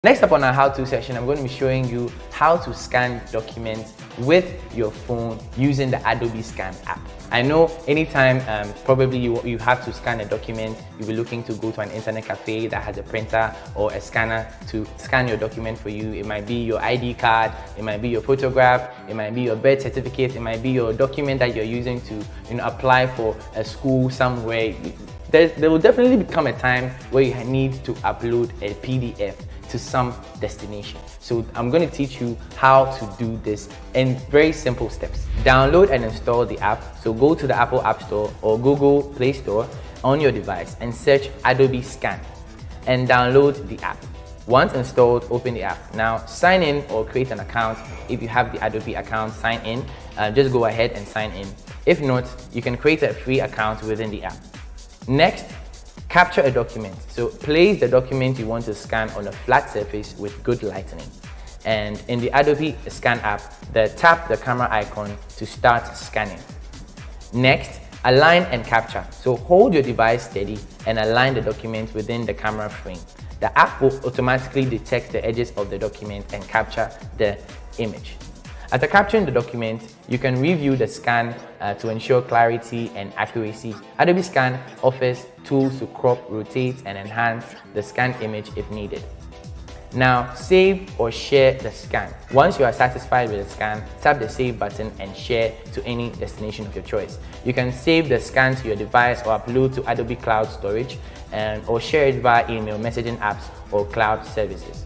Next up on our how-to section, I'm going to be showing you how to scan documents with your phone using the Adobe Scan app. I know anytime probably you have to scan a document, you'll be looking to go to an internet cafe that has a printer or a scanner to scan your document for you. It might be your ID card, it might be your photograph, it might be your birth certificate, it might be your document that you're using to apply for a school somewhere. There will definitely become a time where you need to upload a PDF to some destination. So I'm going to teach you how to do this in very simple steps. Download and install the app. So go to the Apple App Store or Google Play Store on your device and search Adobe Scan and download the app. Once installed, open the app. Now sign in or create an account. If you have the Adobe account, sign in. Just go ahead and sign in. If not, you can create a free account within the app. Next, capture a document. So place the document you want to scan on a flat surface with good lighting. And in the Adobe Scan app, tap the camera icon to start scanning. Next, align and capture. So hold your device steady and align the document within the camera frame. The app will automatically detect the edges of the document and capture the image. After capturing the document, you can review the scan to ensure clarity and accuracy. Adobe Scan offers tools to crop, rotate, and enhance the scanned image if needed. Now, save or share the scan. Once you are satisfied with the scan, tap the Save button and share to any destination of your choice. You can save the scan to your device or upload to Adobe Cloud Storage or share it via email, messaging apps, or cloud services.